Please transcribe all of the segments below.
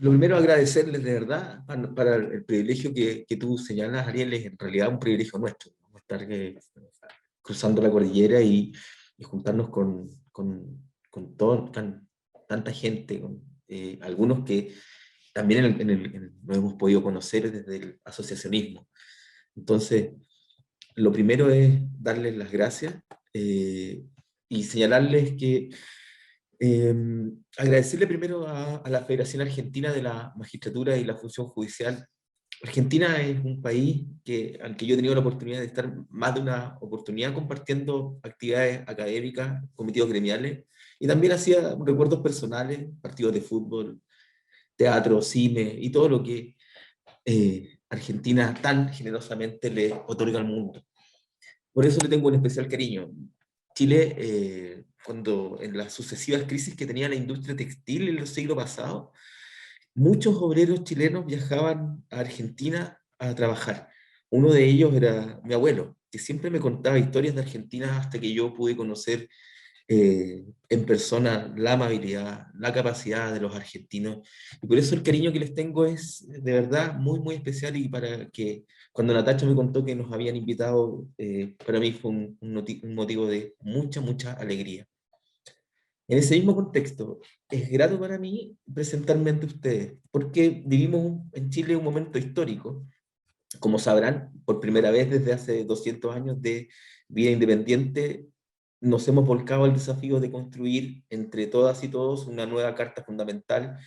lo primero, agradecerles de verdad para el privilegio que tú señalas, Ariel, es en realidad un privilegio nuestro, ¿no? Estar cruzando la cordillera y juntarnos con tanta gente, con algunos que también lo hemos podido conocer desde el asociacionismo. Entonces, lo primero es darles las gracias eh, y señalarles que eh, agradecerle primero a la Federación Argentina de la Magistratura y la Función Judicial. Argentina es un país al que yo he tenido la oportunidad de estar más de una oportunidad compartiendo actividades académicas, cometidos gremiales, y también hacía recuerdos personales, partidos de fútbol, teatro, cine y todo lo que Argentina tan generosamente le otorga al mundo. Por eso le tengo un especial cariño. Chile, cuando en las sucesivas crisis que tenía la industria textil en el siglo pasado, muchos obreros chilenos viajaban a Argentina a trabajar. Uno de ellos era mi abuelo, que siempre me contaba historias de Argentina hasta que yo pude conocer en persona la amabilidad, la capacidad de los argentinos. Y por eso el cariño que les tengo es de verdad muy, muy especial, y para que cuando Natacha me contó que nos habían invitado, para mí fue un motivo de mucha, mucha alegría. En ese mismo contexto, es grato para mí presentarme ante ustedes, porque vivimos en Chile un momento histórico, como sabrán, por primera vez desde hace 200 años de vida independiente, nos hemos volcado al desafío de construir entre todas y todos una nueva carta fundamental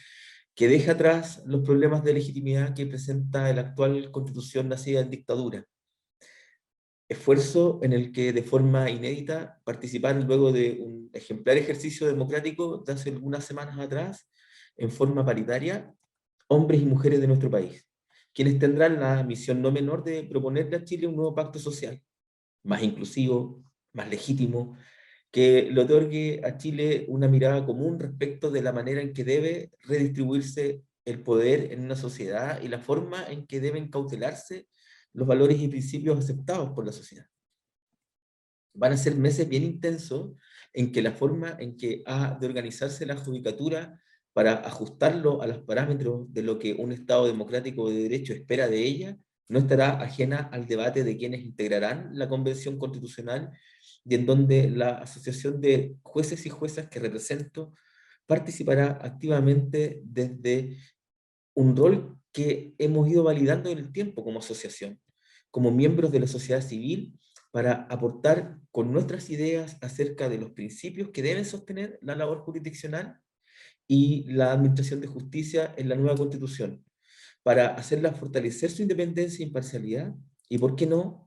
que deja atrás los problemas de legitimidad que presenta la actual constitución nacida en dictadura. Esfuerzo en el que de forma inédita participaron luego de un ejemplar ejercicio democrático de hace algunas semanas atrás, en forma paritaria, hombres y mujeres de nuestro país, quienes tendrán la misión no menor de proponerle a Chile un nuevo pacto social, más inclusivo, más legítimo, que le otorgue a Chile una mirada común respecto de la manera en que debe redistribuirse el poder en una sociedad y la forma en que deben cautelarse los valores y principios aceptados por la sociedad. Van a ser meses bien intensos en que la forma en que ha de organizarse la judicatura para ajustarlo a los parámetros de lo que un Estado democrático de derecho espera de ella, no estará ajena al debate de quienes integrarán la Convención Constitucional, y en donde la Asociación de Jueces y Juezas que represento participará activamente desde un rol que hemos ido validando en el tiempo como asociación, como miembros de la sociedad civil, para aportar con nuestras ideas acerca de los principios que deben sostener la labor jurisdiccional y la administración de justicia en la nueva constitución, para hacerla fortalecer su independencia e imparcialidad, y, ¿por qué no?,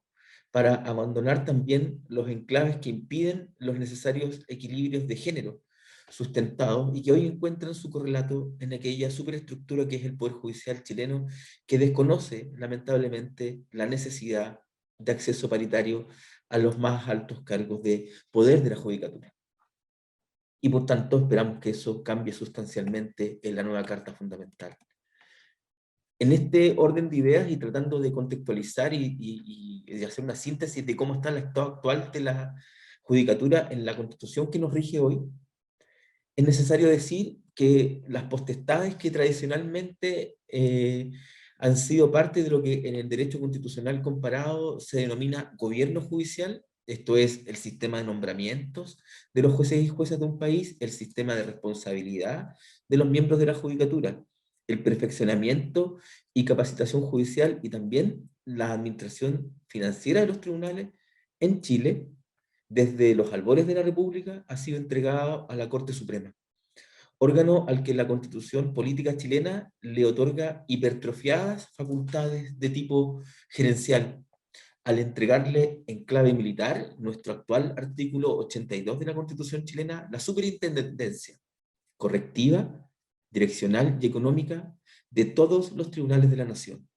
para abandonar también los enclaves que impiden los necesarios equilibrios de género sustentados y que hoy encuentran su correlato en aquella superestructura que es el Poder Judicial chileno, que desconoce lamentablemente la necesidad de acceso paritario a los más altos cargos de poder de la judicatura. Y por tanto esperamos que eso cambie sustancialmente en la nueva Carta Fundamental. En este orden de ideas y tratando de contextualizar y de hacer una síntesis de cómo está el estado actual de la judicatura en la Constitución que nos rige hoy, es necesario decir que las potestades que tradicionalmente han sido parte de lo que en el derecho constitucional comparado se denomina gobierno judicial, esto es el sistema de nombramientos de los jueces y juezas de un país, el sistema de responsabilidad de los miembros de la judicatura, el perfeccionamiento y capacitación judicial, y también la administración financiera de los tribunales en Chile, desde los albores de la República, ha sido entregado a la Corte Suprema, órgano al que la Constitución política chilena le otorga hipertrofiadas facultades de tipo gerencial, al entregarle en clave militar, nuestro actual artículo 82 de la Constitución chilena, la superintendencia correctiva, direccional y económica de todos los tribunales de la nación.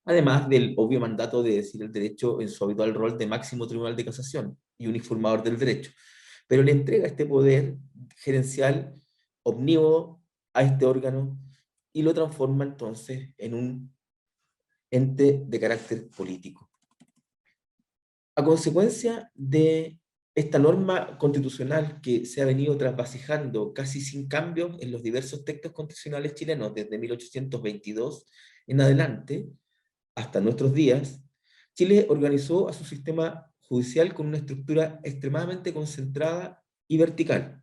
Además del obvio mandato de decir el derecho en su habitual rol de máximo tribunal de casación y uniformador del derecho, pero le entrega este poder gerencial omnívodo a este órgano y lo transforma entonces en un ente de carácter político. A consecuencia de esta norma constitucional que se ha venido trasvasijando casi sin cambios en los diversos textos constitucionales chilenos desde 1822 en adelante, hasta nuestros días, Chile organizó a su sistema judicial con una estructura extremadamente concentrada y vertical,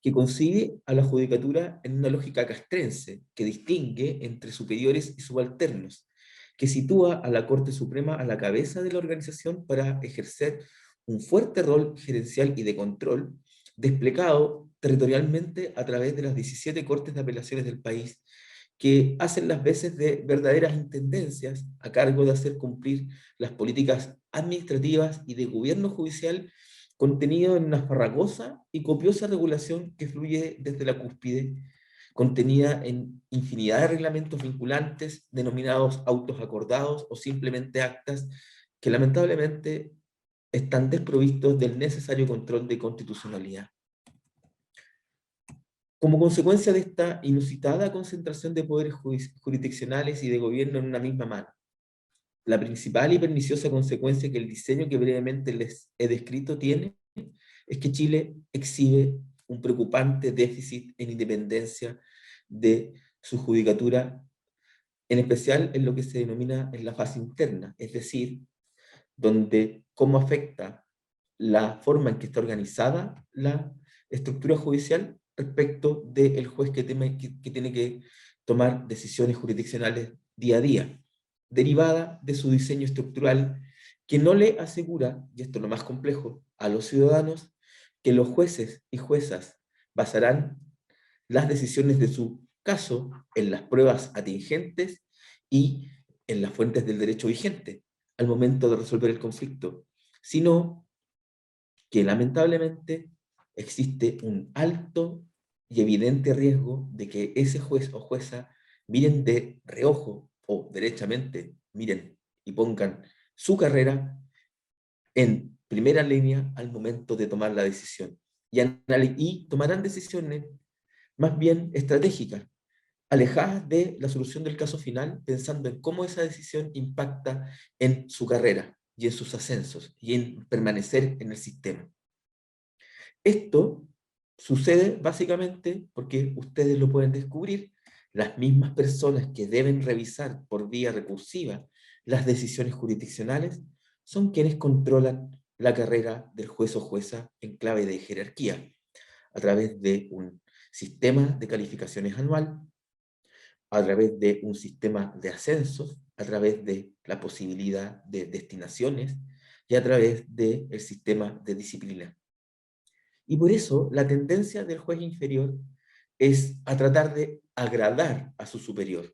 que concibe a la judicatura en una lógica castrense, que distingue entre superiores y subalternos, que sitúa a la Corte Suprema a la cabeza de la organización para ejercer un fuerte rol gerencial y de control, desplegado territorialmente a través de las 17 cortes de apelaciones del país, que hacen las veces de verdaderas intendencias a cargo de hacer cumplir las políticas administrativas y de gobierno judicial contenido en una farragosa y copiosa regulación que fluye desde la cúspide, contenida en infinidad de reglamentos vinculantes, denominados autos acordados o simplemente actas, que lamentablemente están desprovistos del necesario control de constitucionalidad. Como consecuencia de esta inusitada concentración de poderes jurisdiccionales y de gobierno en una misma mano, la principal y perniciosa consecuencia que el diseño que brevemente les he descrito tiene es que Chile exhibe un preocupante déficit en independencia de su judicatura, en especial en lo que se denomina en la fase interna, es decir, donde cómo afecta la forma en que está organizada la estructura judicial respecto del juez que tiene que tomar decisiones jurisdiccionales día a día, derivada de su diseño estructural que no le asegura, y esto es lo más complejo, a los ciudadanos, que los jueces y juezas basarán las decisiones de su caso en las pruebas atingentes y en las fuentes del derecho vigente al momento de resolver el conflicto, sino que lamentablemente existe un alto y evidente riesgo de que ese juez o jueza miren de reojo o derechamente miren y pongan su carrera en primera línea al momento de tomar la decisión. Y tomarán decisiones más bien estratégicas, alejadas de la solución del caso final, pensando en cómo esa decisión impacta en su carrera y en sus ascensos y en permanecer en el sistema. Esto sucede básicamente porque ustedes lo pueden descubrir, las mismas personas que deben revisar por vía recursiva las decisiones jurisdiccionales son quienes controlan la carrera del juez o jueza en clave de jerarquía, a través de un sistema de calificaciones anual, a través de un sistema de ascensos, a través de la posibilidad de destinaciones y a través del sistema de disciplina. Y por eso la tendencia del juez inferior es a tratar de agradar a su superior.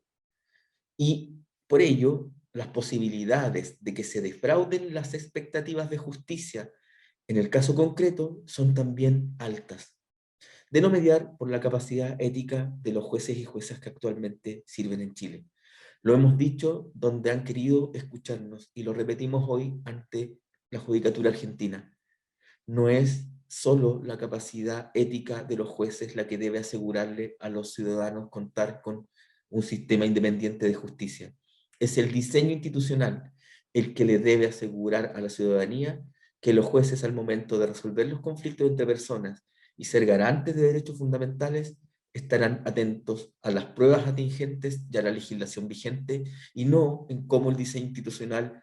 Y por ello, las posibilidades de que se defrauden las expectativas de justicia en el caso concreto son también altas, de no mediar por la capacidad ética de los jueces y juezas que actualmente sirven en Chile. Lo hemos dicho donde han querido escucharnos y lo repetimos hoy ante la Judicatura Argentina. No es solo la capacidad ética de los jueces la que debe asegurarle a los ciudadanos contar con un sistema independiente de justicia. Es el diseño institucional el que le debe asegurar a la ciudadanía que los jueces, al momento de resolver los conflictos entre personas y ser garantes de derechos fundamentales, estarán atentos a las pruebas atingentes y a la legislación vigente, y no en cómo el diseño institucional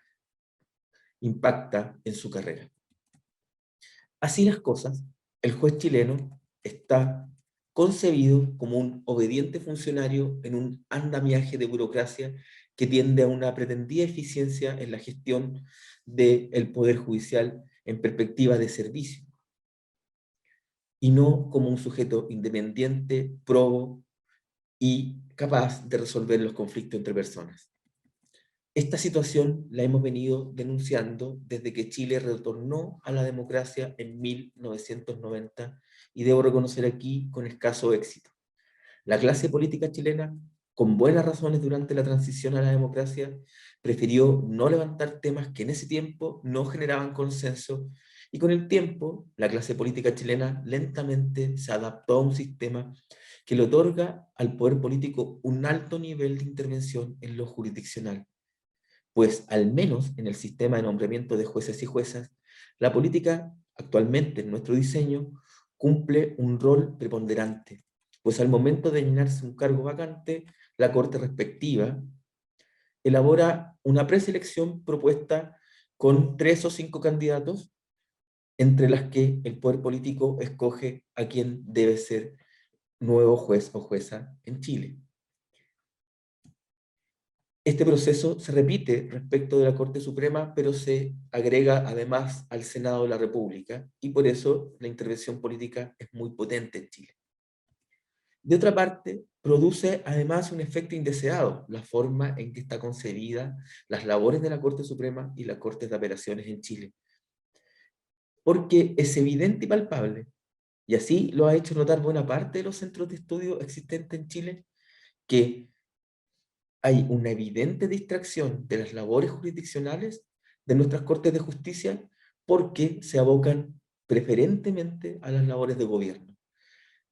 impacta en su carrera. Así las cosas, el juez chileno está concebido como un obediente funcionario en un andamiaje de burocracia que tiende a una pretendida eficiencia en la gestión del Poder Judicial en perspectiva de servicio, y no como un sujeto independiente, probo y capaz de resolver los conflictos entre personas. Esta situación la hemos venido denunciando desde que Chile retornó a la democracia en 1990, y debo reconocer aquí con escaso éxito. La clase política chilena, con buenas razones durante la transición a la democracia, prefirió no levantar temas que en ese tiempo no generaban consenso, y con el tiempo la clase política chilena lentamente se adaptó a un sistema que le otorga al poder político un alto nivel de intervención en lo jurisdiccional, pues al menos en el sistema de nombramiento de jueces y juezas, La política, actualmente, en nuestro diseño, cumple un rol preponderante, pues al momento de llenarse un cargo vacante, la Corte respectiva elabora una preselección propuesta con 3 o 5 candidatos, entre las que el poder político escoge a quien debe ser nuevo juez o jueza en Chile. Este proceso se repite respecto de la Corte Suprema, pero se agrega además al Senado de la República, y por eso la intervención política es muy potente en Chile. De otra parte, produce además un efecto indeseado la forma en que está concebida las labores de la Corte Suprema y las Cortes de Apelaciones en Chile. Porque es evidente y palpable, y así lo ha hecho notar buena parte de los centros de estudio existentes en Chile, que hay una evidente distracción de las labores jurisdiccionales de nuestras Cortes de Justicia porque se abocan preferentemente a las labores de gobierno.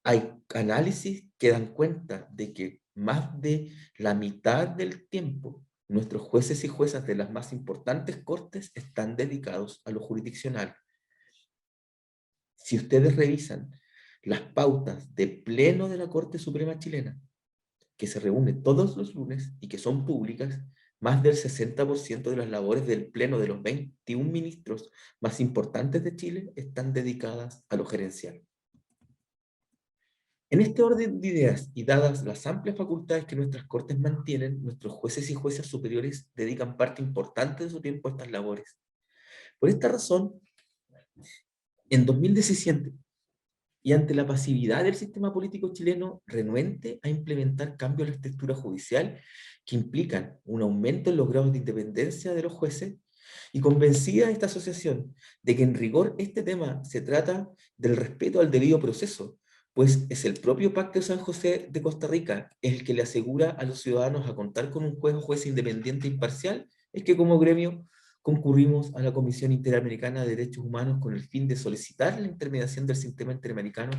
Hay análisis que dan cuenta de que más de la mitad del tiempo nuestros jueces y juezas de las más importantes cortes están dedicados a lo jurisdiccional. Si ustedes revisan las pautas de pleno de la Corte Suprema chilena, que se reúne todos los lunes y que son públicas, más del 60% de las labores del pleno de los 21 ministros más importantes de Chile están dedicadas a lo gerencial. En este orden de ideas y dadas las amplias facultades que nuestras cortes mantienen, nuestros jueces y juezas superiores dedican parte importante de su tiempo a estas labores. Por esta razón, en 2017, y ante la pasividad del sistema político chileno renuente a implementar cambios en la estructura judicial que implican un aumento en los grados de independencia de los jueces, y convencida de esta asociación de que en rigor este tema se trata del respeto al debido proceso, pues es el propio Pacto de San José de Costa Rica el que le asegura a los ciudadanos a contar con un juez o jueza independiente e imparcial, es que como gremio concurrimos a la Comisión Interamericana de Derechos Humanos con el fin de solicitar la intermediación del sistema interamericano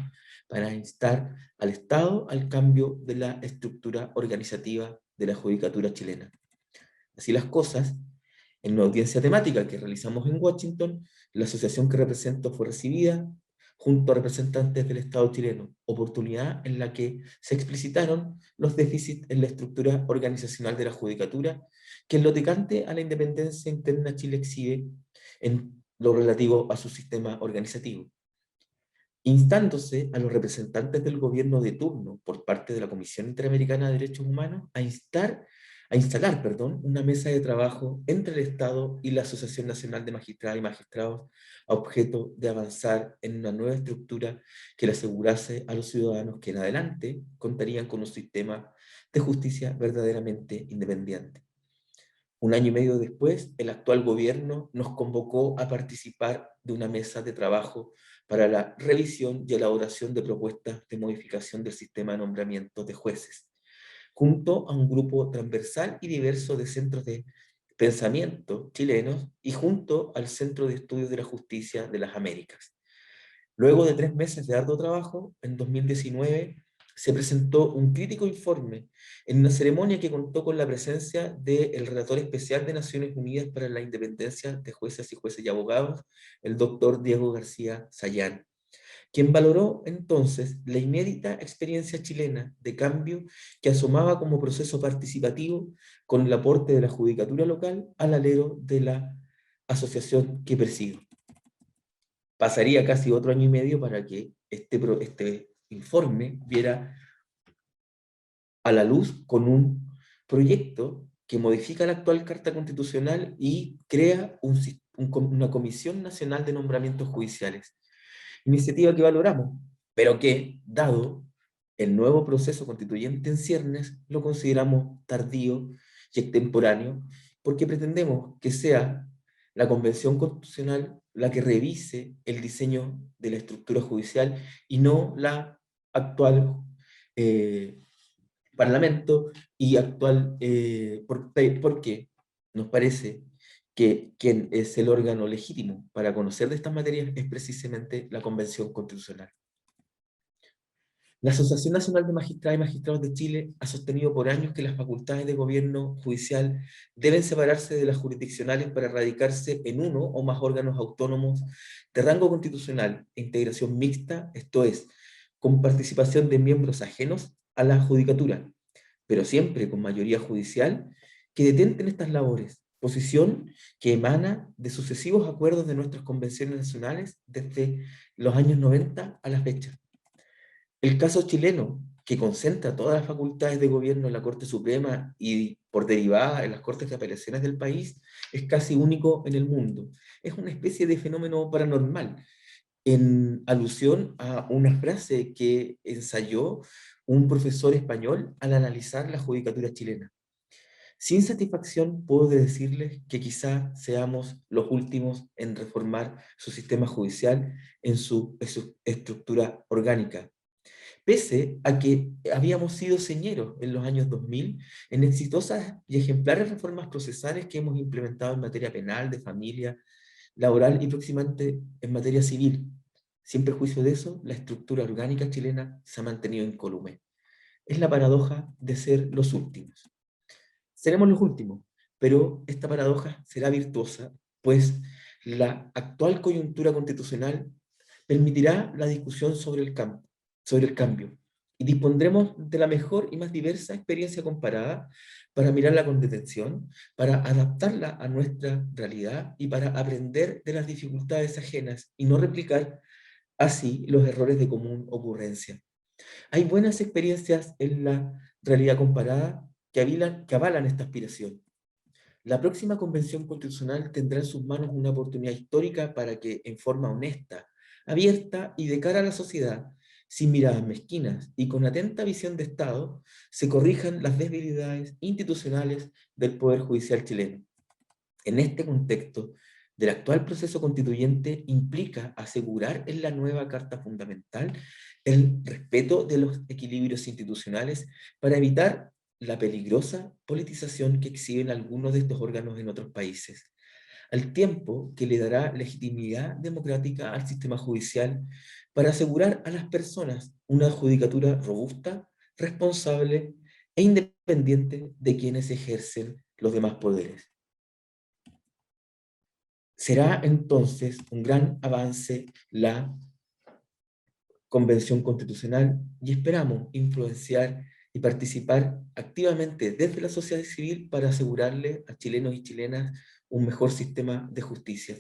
para instar al Estado al cambio de la estructura organizativa de la judicatura chilena. Así las cosas, en una audiencia temática que realizamos en Washington, la asociación que represento fue recibida junto a representantes del Estado chileno, oportunidad en la que se explicitaron los déficits en la estructura organizacional de la judicatura, que en lo tocante a la independencia interna Chile exhibe en lo relativo a su sistema organizativo, instándose a los representantes del gobierno de turno por parte de la Comisión Interamericana de Derechos Humanos a instalar una mesa de trabajo entre el Estado y la Asociación Nacional de Magistradas y Magistrados a objeto de avanzar en una nueva estructura que le asegurase a los ciudadanos que en adelante contarían con un sistema de justicia verdaderamente independiente. Un año y medio después, el actual gobierno nos convocó a participar de una mesa de trabajo para la revisión y elaboración de propuestas de modificación del sistema de nombramiento de jueces, junto a un grupo transversal y diverso de centros de pensamiento chilenos y junto al Centro de Estudios de la Justicia de las Américas. Luego de 3 meses de arduo trabajo, en 2019 se presentó un crítico informe en una ceremonia que contó con la presencia del relator especial de Naciones Unidas para la Independencia de Jueces y Jueces y Abogados, el doctor Diego García Sayán, quien valoró entonces la inédita experiencia chilena de cambio que asomaba como proceso participativo con el aporte de la judicatura local al alero de la asociación que presido. Pasaría casi otro año y medio para que este informe viera a la luz con un proyecto que modifica la actual Carta Constitucional y crea una Comisión Nacional de Nombramientos Judiciales. Iniciativa que valoramos, pero que, dado el nuevo proceso constituyente en ciernes, lo consideramos tardío y extemporáneo, porque pretendemos que sea la Convención Constitucional la que revise el diseño de la estructura judicial y no la actual Parlamento y actual, porque nos parece que quien es el órgano legítimo para conocer de estas materias es precisamente la Convención Constitucional. La Asociación Nacional de Magistradas y Magistrados de Chile ha sostenido por años que las facultades de gobierno judicial deben separarse de las jurisdiccionales para radicarse en uno o más órganos autónomos de rango constitucional e integración mixta, esto es, con participación de miembros ajenos a la judicatura, pero siempre con mayoría judicial, que detenten estas labores, posición que emana de sucesivos acuerdos de nuestras convenciones nacionales desde los años 90 a la fecha. El caso chileno, que concentra todas las facultades de gobierno en la Corte Suprema y por derivada en las Cortes de Apelaciones del país, es casi único en el mundo. Es una especie de fenómeno paranormal, en alusión a una frase que ensayó un profesor español al analizar la judicatura chilena. Sin satisfacción puedo decirles que quizá seamos los últimos en reformar su sistema judicial en su estructura orgánica, pese a que habíamos sido señeros en los años 2000 en exitosas y ejemplares reformas procesales que hemos implementado en materia penal, de familia, laboral y próximamente en materia civil. Sin perjuicio de eso, la estructura orgánica chilena se ha mantenido incólume. Es la paradoja de ser los últimos. Seremos los últimos, pero esta paradoja será virtuosa, pues la actual coyuntura constitucional permitirá la discusión sobre el cambio, y dispondremos de la mejor y más diversa experiencia comparada para mirarla con detención, para adaptarla a nuestra realidad y para aprender de las dificultades ajenas y no replicar así los errores de común ocurrencia. Hay buenas experiencias en la realidad comparada que avalan esta aspiración. La próxima Convención Constitucional tendrá en sus manos una oportunidad histórica para que, en forma honesta, abierta y de cara a la sociedad, sin miradas mezquinas y con atenta visión de Estado, se corrijan las debilidades institucionales del Poder Judicial chileno. En este contexto, del actual proceso constituyente implica asegurar en la nueva Carta Fundamental el respeto de los equilibrios institucionales para evitar la peligrosa politización que exhiben algunos de estos órganos en otros países, al tiempo que le dará legitimidad democrática al sistema judicial para asegurar a las personas una judicatura robusta, responsable e independiente de quienes ejercen los demás poderes. Será entonces un gran avance la Convención Constitucional y esperamos influenciar y participar activamente desde la sociedad civil para asegurarle a chilenos y chilenas un mejor sistema de justicia.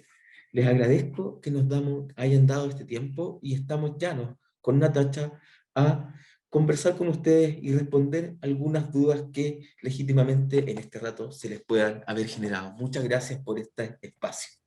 Les agradezco que hayan dado este tiempo y estamos llanos con Natacha a conversar con ustedes y responder algunas dudas que legítimamente en este rato se les puedan haber generado. Muchas gracias por este espacio.